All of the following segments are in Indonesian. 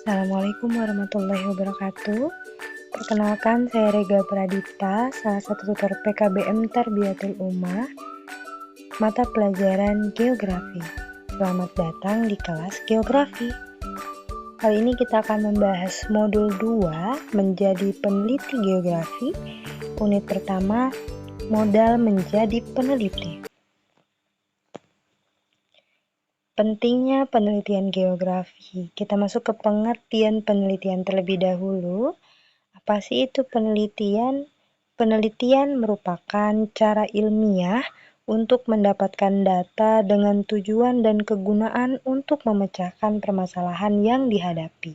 Assalamualaikum warahmatullahi wabarakatuh. Perkenalkan, saya Rega Pradipta, salah satu tutor PKBM Tarbiyatul Ummah, mata pelajaran Geografi. Selamat datang di kelas Geografi. Kali ini kita akan membahas modul 2, menjadi peneliti geografi, unit pertama, modal menjadi peneliti. Pentingnya penelitian geografi. Kita masuk ke pengertian penelitian terlebih dahulu. Apa sih itu penelitian? Penelitian merupakan cara ilmiah untuk mendapatkan data dengan tujuan dan kegunaan untuk memecahkan permasalahan yang dihadapi.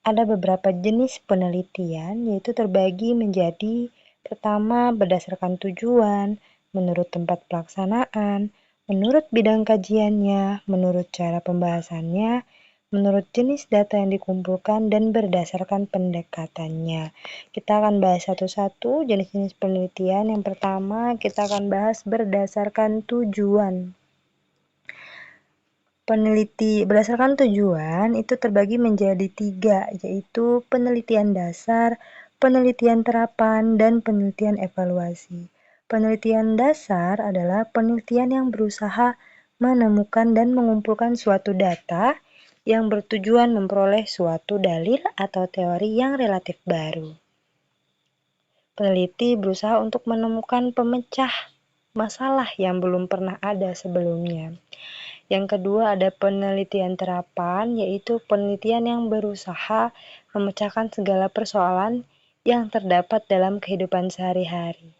Ada beberapa jenis penelitian, yaitu terbagi menjadi pertama berdasarkan tujuan, menurut tempat pelaksanaan, menurut bidang kajiannya, menurut cara pembahasannya, menurut jenis data yang dikumpulkan, dan berdasarkan pendekatannya. Kita akan bahas satu-satu jenis-jenis penelitian. Yang pertama, kita akan bahas berdasarkan tujuan. Berdasarkan tujuan itu terbagi menjadi 3, yaitu penelitian dasar, penelitian terapan, dan penelitian evaluasi. Penelitian dasar adalah penelitian yang berusaha menemukan dan mengumpulkan suatu data yang bertujuan memperoleh suatu dalil atau teori yang relatif baru. Peneliti berusaha untuk menemukan pemecah masalah yang belum pernah ada sebelumnya. Yang kedua ada penelitian terapan, yaitu penelitian yang berusaha memecahkan segala persoalan yang terdapat dalam kehidupan sehari-hari.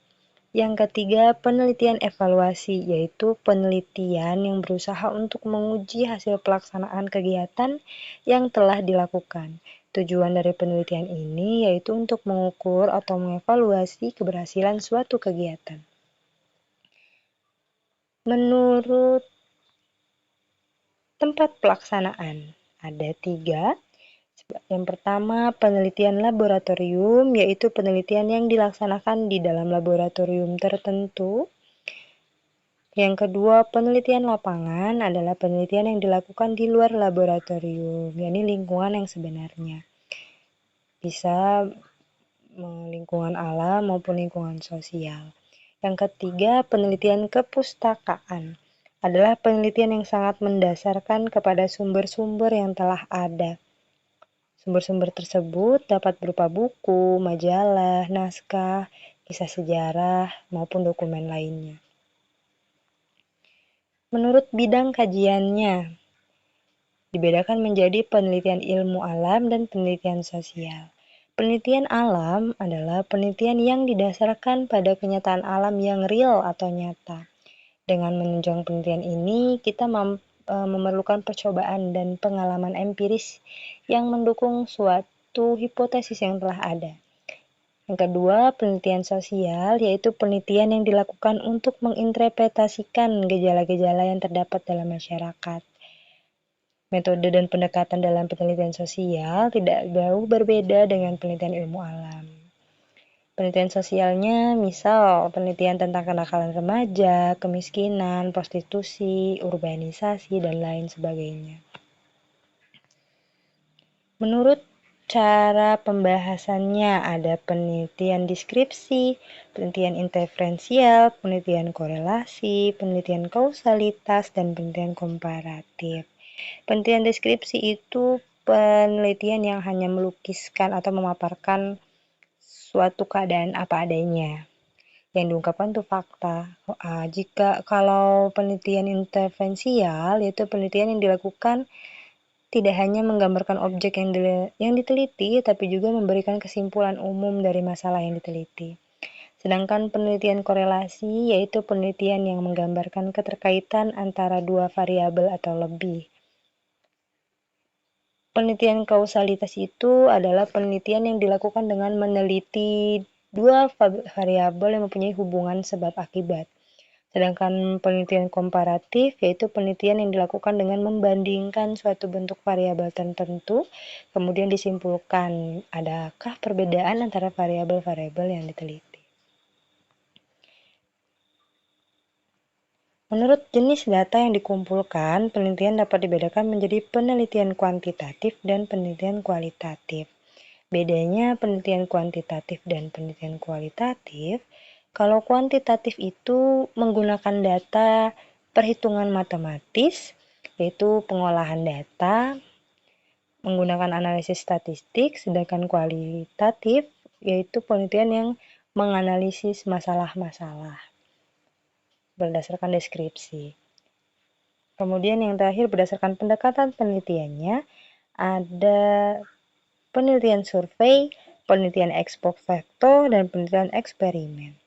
Yang ketiga, penelitian evaluasi, yaitu penelitian yang berusaha untuk menguji hasil pelaksanaan kegiatan yang telah dilakukan. Tujuan dari penelitian ini yaitu untuk mengukur atau mengevaluasi keberhasilan suatu kegiatan. Menurut tempat pelaksanaan, ada 3. Yang pertama, penelitian laboratorium, yaitu penelitian yang dilaksanakan di dalam laboratorium tertentu. Yang kedua, penelitian lapangan adalah penelitian yang dilakukan di luar laboratorium, yakni lingkungan yang sebenarnya. Bisa lingkungan alam maupun lingkungan sosial. Yang ketiga, penelitian kepustakaan adalah penelitian yang sangat mendasarkan kepada sumber-sumber yang telah ada. Sumber-sumber tersebut dapat berupa buku, majalah, naskah, kisah sejarah, maupun dokumen lainnya. Menurut bidang kajiannya, dibedakan menjadi penelitian ilmu alam dan penelitian sosial. Penelitian alam adalah penelitian yang didasarkan pada kenyataan alam yang real atau nyata. Dengan menunjang penelitian ini, kita memerlukan percobaan dan pengalaman empiris yang mendukung suatu hipotesis yang telah ada. Yang kedua, penelitian sosial, yaitu penelitian yang dilakukan untuk menginterpretasikan gejala-gejala yang terdapat dalam masyarakat. Metode dan pendekatan dalam penelitian sosial tidak jauh berbeda dengan penelitian ilmu alam. Penelitian sosialnya misal penelitian tentang kenakalan remaja, kemiskinan, prostitusi, urbanisasi, dan lain sebagainya. Menurut cara pembahasannya ada penelitian deskripsi, penelitian interferensial, penelitian korelasi, penelitian kausalitas, dan penelitian komparatif. Penelitian deskripsi itu penelitian yang hanya melukiskan atau memaparkan suatu keadaan apa adanya. Yang diungkapkan itu fakta. Kalau penelitian intervensial, yaitu penelitian yang dilakukan tidak hanya menggambarkan objek yang diteliti, tapi juga memberikan kesimpulan umum dari masalah yang diteliti. Sedangkan penelitian korelasi, yaitu penelitian yang menggambarkan keterkaitan antara dua variabel atau lebih. Penelitian kausalitas itu adalah penelitian yang dilakukan dengan meneliti dua variabel yang mempunyai hubungan sebab akibat. Sedangkan penelitian komparatif yaitu penelitian yang dilakukan dengan membandingkan suatu bentuk variabel tertentu, kemudian disimpulkan adakah perbedaan antara variabel-variabel yang diteliti. Menurut jenis data yang dikumpulkan, penelitian dapat dibedakan menjadi penelitian kuantitatif dan penelitian kualitatif. Bedanya penelitian kuantitatif dan penelitian kualitatif, kalau kuantitatif itu menggunakan data perhitungan matematis, yaitu pengolahan data, menggunakan analisis statistik, sedangkan kualitatif yaitu penelitian yang menganalisis masalah-masalah berdasarkan deskripsi. Kemudian yang terakhir berdasarkan pendekatan penelitiannya, ada penelitian survei, penelitian ex post facto, dan penelitian eksperimen.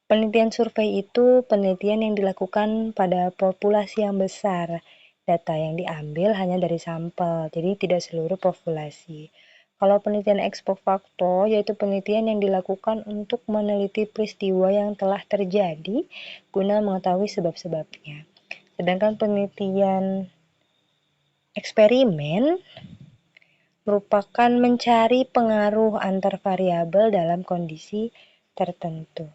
Penelitian survei itu penelitian yang dilakukan pada populasi yang besar. Data yang diambil hanya dari sampel, jadi tidak seluruh populasi. Kalau penelitian ex post facto, yaitu penelitian yang dilakukan untuk meneliti peristiwa yang telah terjadi guna mengetahui sebab-sebabnya. Sedangkan penelitian eksperimen merupakan mencari pengaruh antar variabel dalam kondisi tertentu.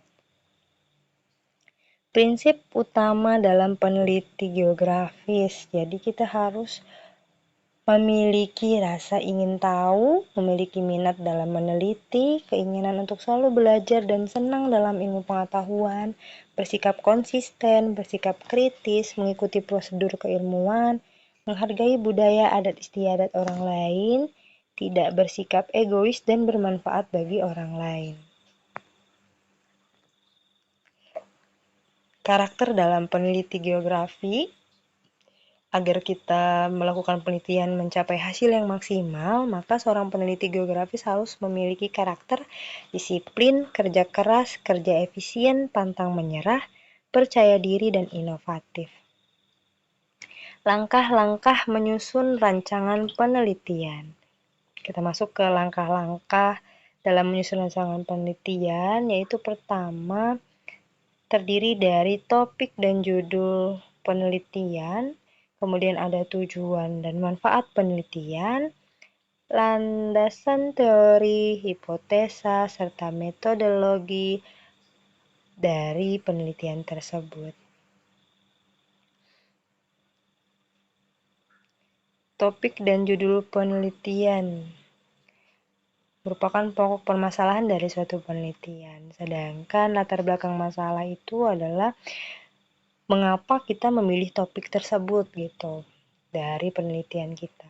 Prinsip utama dalam peneliti geografis, jadi kita harus memiliki rasa ingin tahu, memiliki minat dalam meneliti, keinginan untuk selalu belajar dan senang dalam ilmu pengetahuan, bersikap konsisten, bersikap kritis, mengikuti prosedur keilmuan, menghargai budaya adat istiadat orang lain, tidak bersikap egois dan bermanfaat bagi orang lain. Karakter dalam peneliti geografi. Agar kita melakukan penelitian mencapai hasil yang maksimal, maka seorang peneliti geografis harus memiliki karakter disiplin, kerja keras, kerja efisien, pantang menyerah, percaya diri, dan inovatif. Langkah-langkah menyusun rancangan penelitian. Kita masuk ke langkah-langkah dalam menyusun rancangan penelitian, yaitu pertama, terdiri dari topik dan judul penelitian, kemudian ada tujuan dan manfaat penelitian, landasan teori, hipotesa, serta metodologi dari penelitian tersebut. Topik dan judul penelitian merupakan pokok permasalahan dari suatu penelitian, sedangkan latar belakang masalah itu adalah mengapa kita memilih topik tersebut gitu dari penelitian kita.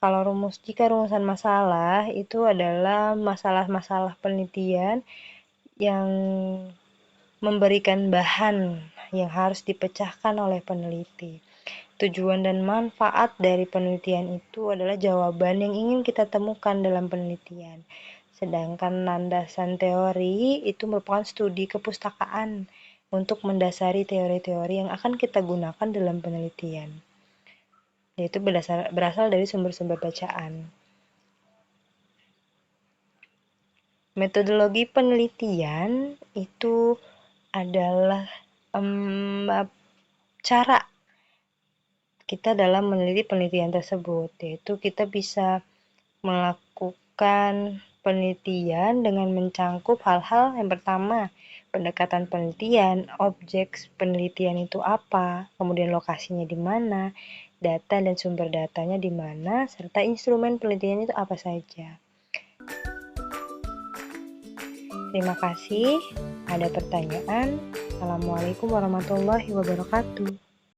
Kalau jika rumusan masalah itu adalah masalah-masalah penelitian yang memberikan bahan yang harus dipecahkan oleh peneliti. Tujuan dan manfaat dari penelitian itu adalah jawaban yang ingin kita temukan dalam penelitian. Sedangkan landasan teori itu merupakan studi kepustakaan untuk mendasari teori-teori yang akan kita gunakan dalam penelitian, yaitu berasal dari sumber-sumber bacaan. Metodologi penelitian itu adalah cara kita dalam meneliti penelitian tersebut, yaitu kita bisa melakukan penelitian dengan mencangkup hal-hal yang pertama, pendekatan penelitian, objek penelitian itu apa, kemudian lokasinya di mana, data dan sumber datanya di mana, serta instrumen penelitian itu apa saja. Terima kasih. Ada pertanyaan? Assalamualaikum warahmatullahi wabarakatuh.